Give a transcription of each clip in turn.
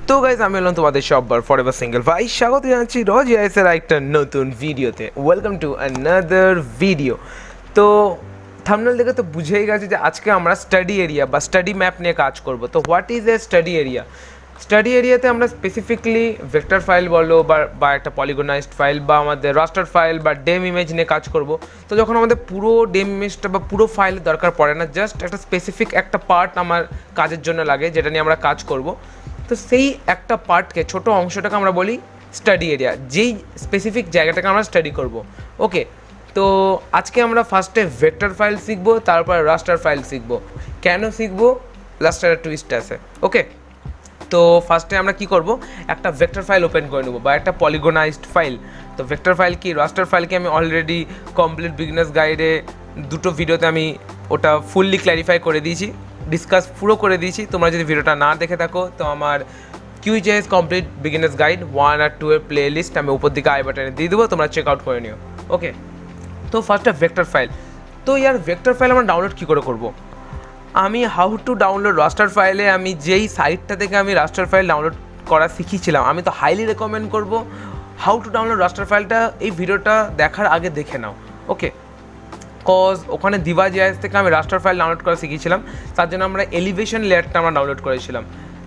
তো গাইজ আমি হলাম তোমাদের সববার ফরএভার সিঙ্গেল ভাই, স্বাগত জানাচ্ছি GIS এর একটা নতুন ভিডিওতে। Welcome to another video. তো থাম্বনেল দেখে তো বুঝেই গেছে যে আজকে আমরা স্টাডি এরিয়া বা স্টাডি ম্যাপ নিয়ে কাজ করব। তো what is a study area? Study এরিয়াতে আমরা স্পেসিফিকলি ভেক্টর ফাইল বলো বা একটা পলিগনাইজড ফাইল বা আমাদের রাস্টার ফাইল বা ডেম ইমেজ নিয়ে কাজ করব। তো যখন আমাদের পুরো ডেম ইমেজটা বা পুরো ফাইলের দরকার পড়ে না, জাস্ট একটা স্পেসিফিক একটা পার্ট আমার কাজের জন্য লাগে, যেটা নিয়ে আমরা কাজ করব। তো সেই একটা পার্টকে, ছোট অংশটাকে আমরা বলি স্টাডি এরিয়া, যেই স্পেসিফিক জায়গাটাকে আমরা স্টাডি করব। ওকে, তো আজকে আমরা ফার্স্টে ভেক্টর ফাইল শিখবো, তারপর রাস্টার ফাইল শিখবো। কেন শিখবো? রাস্টার টুইস্ট আছে। ওকে, তো ফার্স্টে আমরা কি করব, একটা ভেক্টর ফাইল ওপেন করে নেবো বা একটা পলিগনাইজড ফাইল। তো ভেক্টর ফাইল কি, রাস্টার ফাইল কি, আমি অলরেডি কমপ্লিট বিগিনার্স গাইডে দুটো ভিডিওতে আমি ওটা ফুললি ক্ল্যারিফাই করে দিয়েছি, ডিসকাস পুরো করে দিয়েছি। তোমরা যদি ভিডিওটা না দেখে থাকো তো আমার Qgis কমপ্লিট বিগিনার্স গাইড 1 আর 2 এর প্লে লিস্ট আমি উপর দিকে আই বাটনে দিয়ে দেবো, তোমরা চেক আউট করে নিও। ওকে, তো ফার্স্টে ভেক্টর ফাইল। তো ইয়ার ভেক্টর ফাইল আমরা ডাউনলোড কী করে করবো? আমি হাউ টু ডাউনলোড রাস্টার ফাইলে, আমি যেই সাইটটা থেকে আমি রাস্টার ফাইল ডাউনলোড করা শিখিয়েছিলাম, আমি তো হাইলি রেকমেন্ড করবো হাউ টু ডাউনলোড রাস্টার ফাইলটা এই ভিডিওটা দেখার আগে দেখে নাও। ওকে, কজ ওখানে দিবা GIS থেকে আমি রাস্টার ফাইল ডাউনলোড করা শিখিয়েছিলাম, তার জন্য আমরা এলিভেশন লেয়ারটা আমরা ডাউনলোড করেছিলাম।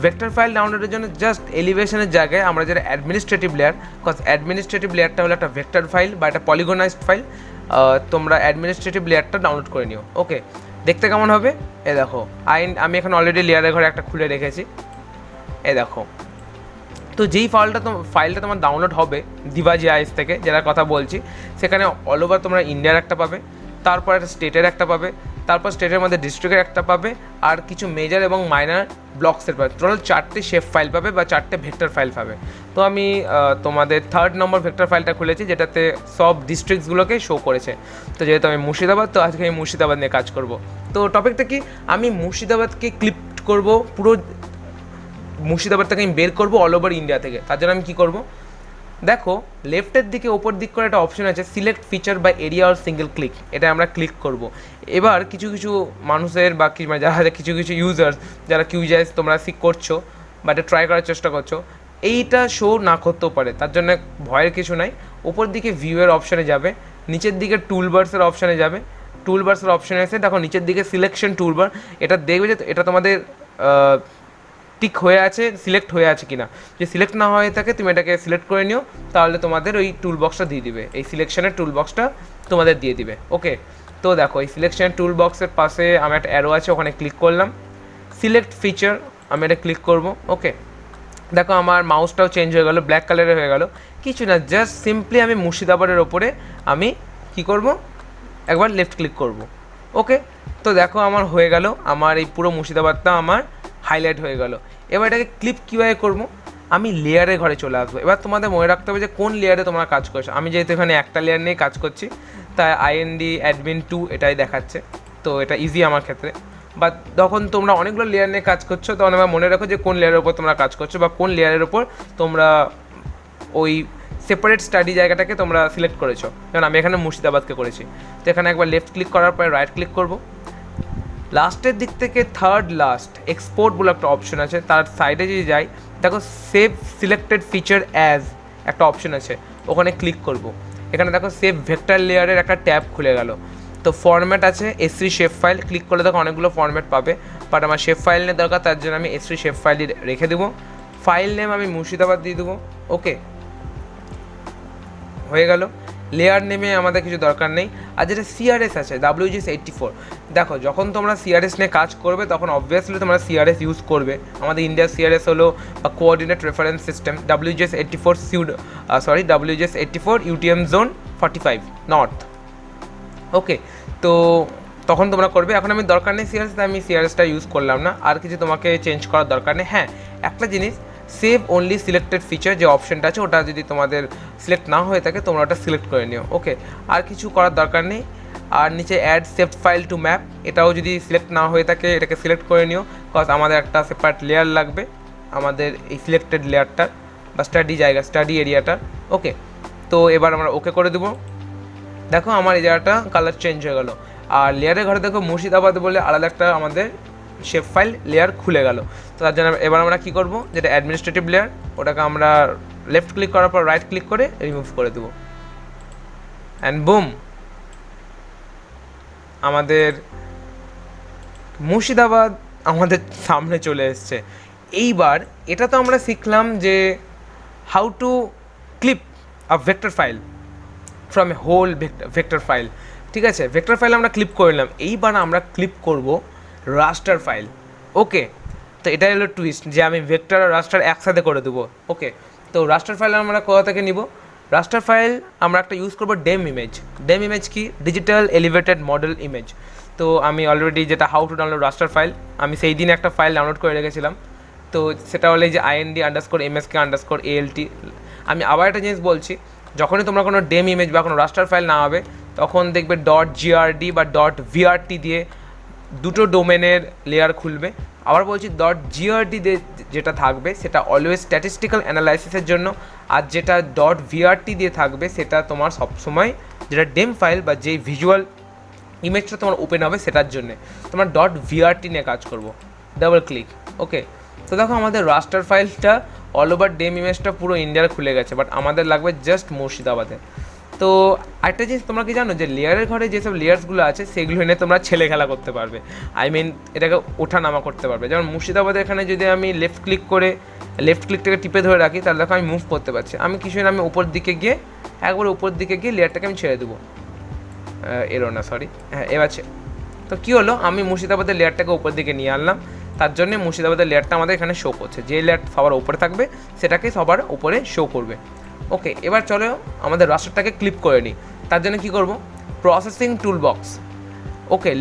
ভেক্টর ফাইল ডাউনলোডের জন্য জাস্ট এলিভেশনের জায়গায় আমরা যেটা অ্যাডমিনিস্ট্রেটিভ লেয়ার, কজ অ্যাডমিনিস্ট্রেটিভ লেয়ারটা হলো একটা ভেক্টর ফাইল বা একটা পলিগনাইজড ফাইল, তোমরা অ্যাডমিনিস্ট্রেটিভ লেয়ারটা ডাউনলোড করে নিও। ওকে, দেখতে কেমন হবে? এ দেখো, আমি এখন অলরেডি লেয়ারের ঘরে একটা খুলে রেখেছি, এ দেখো। তো যেই ফাইলটা তোমার ডাউনলোড হবে দিবা GIS থেকে, যেটার কথা বলছি, সেখানে অল ওভার তোমরা ইন্ডিয়ার একটা পাবে, তারপর একটা স্টেটের একটা পাবে, তারপর স্টেটের মধ্যে ডিস্ট্রিক্টের একটা পাবে, আর কিছু মেজর এবং মাইনর ব্লকসের পাবে। টোটাল 4টে শেপ ফাইল পাবে বা 4টে ভেক্টর ফাইল পাবে। তো আমি তোমাদের 3rd নম্বর ভেক্টর ফাইলটা খুলেছি, যেটাতে সব ডিস্ট্রিক্টসগুলোকে শো করেছে। তো যেহেতু আমি মুর্শিদাবাদ, তো আজকে আমি মুর্শিদাবাদ নিয়ে কাজ করব। তো টপিকটা কি, আমি মুর্শিদাবাদকে ক্লিপ করব, পুরো মুর্শিদাবাদ থেকে আমি বের করবো অল ওভার ইন্ডিয়া থেকে। তার জন্য আমি কী করবো, দেখো লেফটের দিকে ওপর দিক করে একটা অপশন আছে, select feature by area or single click, এটা আমরা ক্লিক করব। এবার কিছু কিছু মানুষের বা মানে যারা কিছু কিছু ইউজার্স যারা QGIS তোমরা করছো বা এটা ট্রাই করার চেষ্টা করছো, এইটা শো না করতেও পারে, তার জন্য ভয়ের কিছু নাই। ওপর দিকে ভিউয়ের অপশানে যাবে, নিচের দিকে টুলবার্সের অপশানে যাবে, টুলবার্সের অপশানে এসে দেখো নিচের দিকে সিলেকশন টুলবার, এটা দেখবে যে এটা তোমাদের টিক হয়ে আছে, সিলেক্ট হয়ে আছে কিনা। যে সিলেক্ট না হয়ে থাকে তুমি এটাকে সিলেক্ট করে নিও, তাহলে তোমাদের ওই টুল বক্সটা দিয়ে দিবে, এই সিলেকশনের টুল বক্সটা তোমাদের দিয়ে দিবে। ওকে, তো দেখো এই সিলেকশনের টুল বক্সের পাশে আমার একটা অ্যারো আছে, ওখানে ক্লিক করলাম, সিলেক্ট ফিচার আমি এটা ক্লিক করব। ওকে, দেখো আমার মাউসটাও চেঞ্জ হয়ে গেলো, ব্ল্যাক কালারের হয়ে গেল। কিছু না, জাস্ট সিম্পলি আমি মুর্শিদাবাদের ওপরে আমি কি করব, একবার লেফট ক্লিক করব। ওকে, তো দেখো আমার হয়ে গেল, আমার এই পুরো মুর্শিদাবাদটা আমার হাইলাইট হয়ে গেল। এবার এটাকে ক্লিপ কীভাবে করবো, আমি লেয়ারের ঘরে চলে আসবো। এবার তোমাদের মনে রাখতে হবে যে কোন লেয়ারে তোমরা কাজ করছো। আমি যেহেতু এখানে একটা লেয়ার নিয়ে কাজ করছি, তাই IND অ্যাডমিন 2 এটাই দেখাচ্ছে, তো এটা ইজি আমার ক্ষেত্রে। বা যখন তোমরা অনেকগুলো লেয়ার নিয়ে কাজ করছো, তখন আমার মনে রাখো যে কোন লেয়ারের ওপর তোমরা কাজ করছো বা কোন লেয়ারের ওপর তোমরা ওই সেপারেট স্টাডি জায়গাটাকে তোমরা সিলেক্ট করেছো। কারণ আমি এখানে মুর্শিদাবাদকে করেছি। তো এখানে একবার লেফট ক্লিক করার পরে রাইট ক্লিক করবো, লাস্টের দিক থেকে থার্ড লাস্ট এক্সপোর্ট বলে একটা অপশন আছে, তার সাইডে যদি যাই দেখো সেভ সিলেক্টেড ফিচার অ্যাজ একটা অপশন আছে, ওখানে ক্লিক করব। এখানে দেখো সেভ ভেক্টর লেয়ারের একটা ট্যাব খুলে গেল। তো ফরম্যাট আছে S3 শেপ ফাইল, ক্লিক করলে দেখো অনেকগুলো ফরম্যাট পাবে, বাট আমার শেপ ফাইল নিয়ে দরকার, তার জন্য আমি S3 শেপ ফাইলই রেখে দেবো। ফাইল নেম আমি মুর্শিদাবাদ দিয়ে দেবো। ওকে, হয়ে গেল। লেয়ার নেমে আমাদের কিছু দরকার নেই। আর যেটা CRS আছে WGS 84, দেখো যখন তোমরা CRS নিয়ে কাজ করবে তখন অবভিয়াসলি তোমরা CRS ইউজ করবে। আমাদের ইন্ডিয়ার CRS হলো coordinate reference system, WGS 84 UTM zone 45 north. Okay, তো তখন তোমরা করবে। এখন আমি দরকার নেই CRS, আমি CRSটা ইউজ করলাম না, আর কিছু তোমাকে চেঞ্জ করার দরকার নেই। হ্যাঁ, একটা জিনিস, সেভ অনলি সিলেক্টেড ফিচার যে অপশনটা আছে, ওটা যদি তোমাদের সিলেক্ট না হয়ে থাকে তোমরা ওটা সিলেক্ট করে নিও। ওকে, আর কিছু করার দরকার নেই। আর নিচে add save file to map, এটাও যদি সিলেক্ট না হয়ে থাকে এটাকে সিলেক্ট করে নিও, কজ আমাদের একটা সেপারেট লেয়ার লাগবে আমাদের এই সিলেক্টেড লেয়ারটার বা স্টাডি এরিয়াটার। ওকে, তো এবার আমরা ওকে করে দেবো। দেখো আমার এই জায়গাটা কালার চেঞ্জ হয়ে গেল। আর লেয়ারের ঘরে দেখো মুর্শিদাবাদ বলে আলাদা একটা আমাদের শেপ ফাইল লেয়ার খুলে গেল। তো তার জন্য এবার আমরা কী করবো, যেটা অ্যাডমিনিস্ট্রেটিভ লেয়ার ওটাকে আমরা লেফট ক্লিক করার পর রাইট ক্লিক করে রিমুভ করে দেবো, অ্যান্ড বুম, আমাদের মুর্শিদাবাদ আমাদের সামনে চলে এসছে। এইবার এটা তো আমরা শিখলাম যে how to clip a vector file from a whole vector file, ঠিক আছে, ভেক্টর ফাইল আমরা ক্লিপ করে নিলাম। এইবার আমরা ক্লিপ করব রাস্টার ফাইল। ওকে, তো এটাই হলো টুইস্ট, যে আমি ভেক্টর আর রাস্টার একসাথে করে দেবো। ওকে, তো রাস্টার ফাইল আমরা কোথা থেকে নিব? রাস্টার ফাইল আমরা একটা ইউজ করবো ডেম ইমেজ। ডেম ইমেজ কি? Digital elevated model image. তো আমি অলরেডি যেটা how to download raster file, আমি সেই দিন একটা ফাইল ডাউনলোড করে রেখেছিলাম। তো সেটা হলো যে IND_MSK_ALT। আমি আবার একটা জিনিস বলছি, যখনই তোমরা কোনো ডেম ইমেজ বা কোনো রাস্টার ফাইল না হবে, তখন দেখবে .grd বা .vrt দিয়ে দুটো ডোমেনের লেয়ার খুলবে। আবার বলছি, .grd দিয়ে যেটা থাকবে সেটা অলওয়েজ স্ট্যাটিস্টিক্যাল অ্যানালাইসিসের জন্য, আর যেটা .vrt দিয়ে থাকবে সেটা তোমার সবসময় যেটা ডেম ফাইল বা যেই ভিজুয়াল ইমেজটা তোমার ওপেন হবে সেটার জন্যে। তোমার .vrt নিয়ে কাজ করবো, ডাবল ক্লিক। ওকে, তো দেখো আমাদের রাস্টার ফাইলটা অল ওভার ডেম ইমেজটা পুরো ইন্ডিয়ার খুলে গেছে, বাট আমাদের লাগবে জাস্ট মুর্শিদাবাদে। তো একটা জিনিস তোমরা কি জানো, যে লেয়ারের ঘরে যেসব লেয়ার্সগুলো আছে সেগুলো এনে তোমরা ছেলে খেলা করতে পারবে, এটাকে ওঠা নামা করতে পারবে। যেমন মুর্শিদাবাদের এখানে যদি আমি লেফট ক্লিকটাকে টিপে ধরে রাখি, তাহলে দেখো আমি মুভ করতে পারছি। আমি কিছু না, আমি উপর দিকে গিয়ে লেয়ারটাকে আমি ছেড়ে দেবো, এবার তো কী হলো, আমি মুর্শিদাবাদের লেয়ারটাকে উপর দিকে নিয়ে আনলাম। তার জন্য মুর্শিদাবাদের লেয়ারটা আমাদের এখানে শো করছে, যে লেয়ার সবার উপরে থাকবে সেটাকে সবার উপরে শো করবে। ওকে, এবার চলো আমাদের রাস্টারটাকে ক্লিপ করে নিই। তার জন্য কী করবো, প্রসেসিং টুলবক্স। ওকে,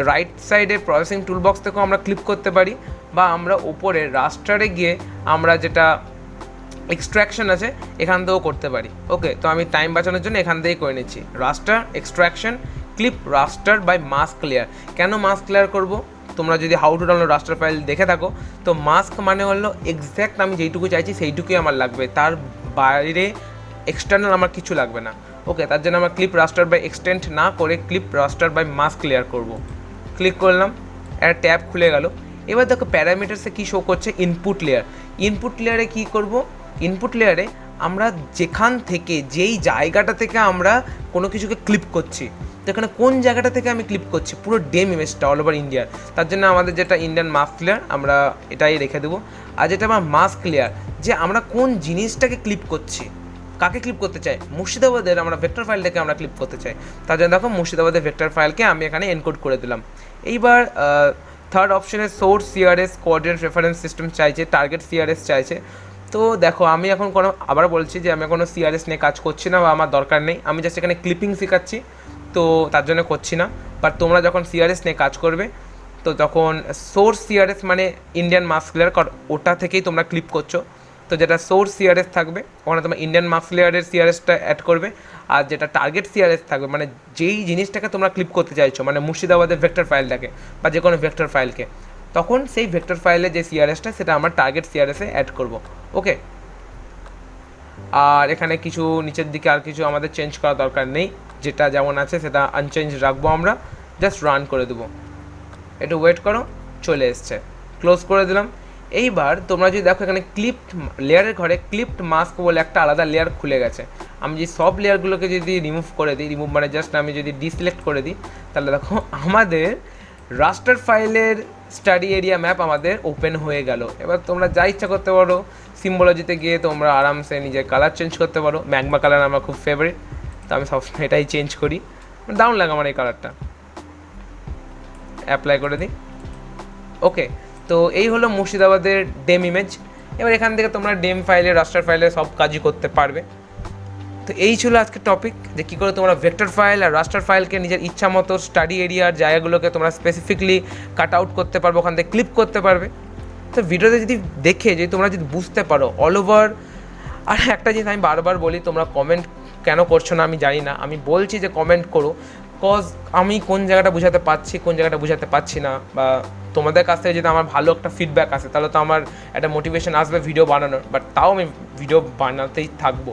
রাইট সাইডে প্রসেসিং টুলবক্স থেকেও আমরা ক্লিপ করতে পারি, বা আমরা উপরে রাস্টারে গিয়ে আমরা যেটা এক্সট্র্যাকশন আছে এখান থেকেও করতে পারি। ওকে, তো আমি টাইম বাঁচানোর জন্য এখান থেকেই করে নিচ্ছি, raster extraction clip raster by mask layer. কেন মাস্ক লেয়ার করবো? তোমরা যদি how to download raster file দেখে থাকো, তো মাস্ক মানে হলো এক্স্যাক্ট আমি যেইটুকু চাইছি সেইটুকুই আমার লাগবে, তার বাইরে এক্সটার্নাল আমার কিছু লাগবে না। ওকে, তার জন্য আমার ক্লিপ রাস্টার বাই এক্সটেন্ট না করে clip raster by mask layer করবো। ক্লিক করলাম, একটা ট্যাব খুলে গেল। এবার দেখো প্যারামিটার্সে কী শো করছে, ইনপুট লেয়ার। ইনপুট লেয়ারে কী করব, ইনপুট লেয়ারে আমরা যেখান থেকে যেই জায়গাটা থেকে আমরা কোনো কিছুকে ক্লিপ করছি, তো এখানে কোন জায়গাটা থেকে আমি ক্লিপ করছি, পুরো ডেম ইমেজটা অল ওভার ইন্ডিয়ার। তার জন্য আমাদের যেটা ইন্ডিয়ান মাস্ক লেয়ার আমরা এটাই রেখে দেবো। আর যেটা আমার মাস্ক লেয়ার, যে আমরা কোন জিনিসটাকে ক্লিপ করছি, কাকে ক্লিপ করতে চাই, মুর্শিদাবাদের আমরা ভেক্টর ফাইলটাকে আমরা ক্লিপ করতে চাই। তার জন্য দেখো মুর্শিদাবাদের ভেক্টর ফাইলকে আমি এখানে এনকোড করে দিলাম। এইবার থার্ড অপশনে source CRS coordinate reference system চাইছে, টার্গেট CRS চাইছে। তো দেখো আমি এখন আবার বলছি যে আমি কোনো CRS নিয়ে কাজ করছি না, বা আমার দরকার নেই, আমি জাস্ট এখানে ক্লিপিং শেখাচ্ছি, তো তার জন্য করছি না। বাট তোমরা যখন CRS নিয়ে কাজ করবে, তো তখন সোর্স CRS মানে ইন্ডিয়ান মাস্ক লেয়ার, ওটা থেকেই তোমরা ক্লিপ করছো। তো যেটা সোর্স CRS থাকবে ওখানে তোমরা ইন্ডিয়ান মাস্ক লেয়ারের CRSটা অ্যাড করবে, আর যেটা টার্গেট CRS থাকবে মানে যেই জিনিসটাকে তোমরা ক্লিপ করতে চাইছো, মানে মুর্শিদাবাদের ভেক্টর ফাইলটাকে বা যে কোনো ভেক্টর ফাইলকে, তখন সেই ভেক্টর ফাইলে যে CRSটা সেটা আমরা টার্গেট CRSে অ্যাড করব। ওকে, আর এখানে কিছু নিচের দিকে আর কিছু আমাদের চেঞ্জ করা দরকার নেই, যেটা যেমন আছে সেটা আনচেঞ্জ রাখবো, আমরা জাস্ট রান করে দেবো। একটু ওয়েট করো, চলে এসছে, ক্লোজ করে দিলাম। এইবার তোমরা যদি দেখো এখানে ক্লিপড লেয়ারের ঘরে ক্লিপড মাস্ক বলে একটা আলাদা লেয়ার খুলে গেছে। আমি যে সব লেয়ারগুলোকে যদি রিমুভ করে দিই, রিমুভ মানে জাস্ট আমি যদি ডিসিলেক্ট করে দিই, তাহলে দেখো আমাদের রাস্টার ফাইলের স্টাডি এরিয়া ম্যাপ আমাদের ওপেন হয়ে গেল। এবার তোমরা যা ইচ্ছা করতে পারো, সিম্বলজিতে গিয়ে তোমরা আরামসে নিজের কালার চেঞ্জ করতে পারো। ম্যাগমা কালার আমার খুব ফেভারিট, তো আমি সবসময় এটাই চেঞ্জ করি, দারুণ লাগে আমার এই কালারটা। অ্যাপ্লাই করে দিই। ওকে, তো এই হলো মুর্শিদাবাদের ডেম ইমেজ। এবার এখান থেকে তোমরা ডেম ফাইলে রাস্টার ফাইলে সব কাজই করতে পারবে। তো এই ছিল আজকের টপিক, যে কী করে তোমরা ভেক্টর ফাইল আর রাস্টার ফাইলকে নিজের ইচ্ছা মতো স্টাডি এরিয়ার জায়গাগুলোকে তোমরা স্পেসিফিকলি কাট আউট করতে পারবে, ওখান থেকে ক্লিপ করতে পারবে। তো ভিডিওতে যদি দেখে যদি তোমরা যদি বুঝতে পারো অল ওভার। আর একটা জিনিস আমি বারবার বলি, তোমরা কমেন্ট কেন করছো না আমি জানি না, আমি বলছি যে কমেন্ট করো, কজ আমি কোন জায়গাটা বোঝাতে পারছি কোন জায়গাটা বোঝাতে পারছি না, বা তোমাদের কাছ থেকে যদি আমার ভালো একটা ফিডব্যাক আসে তাহলে তো আমার একটা মোটিভেশন আসবে ভিডিও বানানোর, বাট তাও আমি ভিডিও বানাতেই থাকবো।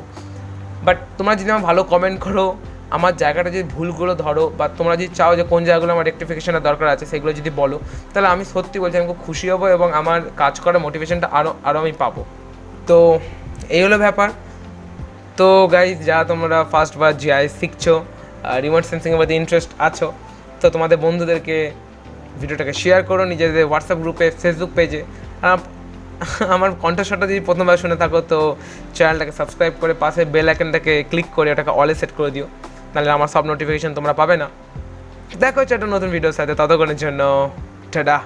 বাট তোমরা যদি আমার ভালো কমেন্ট করো, আমার জায়গাটা যদি ভুলগুলো ধরো বা তোমরা যদি চাও যে কোন জায়গাগুলো আমার রেকটিফিকেশনের দরকার আছে সেগুলো যদি বলো, তাহলে আমি সত্যি বলছি আমি খুব খুশি হবো এবং আমার কাজ করার মোটিভেশনটা আরও আমি পাবো। তো এই হলো ব্যাপার। তো গাইজ, যা তোমরা ফার্স্টবার জিআইএস শিখছো, রিমোট সেন্সিংয়ের মধ্যে ইন্টারেস্ট আছো, তো তোমাদের বন্ধুদেরকে ভিডিওটাকে শেয়ার করো, নিজেদের হোয়াটসঅ্যাপ গ্রুপে, ফেসবুক পেজে। আমার কণ্ঠস্বরটা যদি প্রথমবার শুনে থাকো তো চ্যানেলটাকে সাবস্ক্রাইব করে পাশে বেল আইকনটাকে ক্লিক করে ওটাকে অলে সেট করে দিও, নাহলে আমার সব নোটিফিকেশন তোমরা পাবে না। দেখো হচ্ছে একটা নতুন ভিডিওর সাথে, ততক্ষণের জন্য টাটা।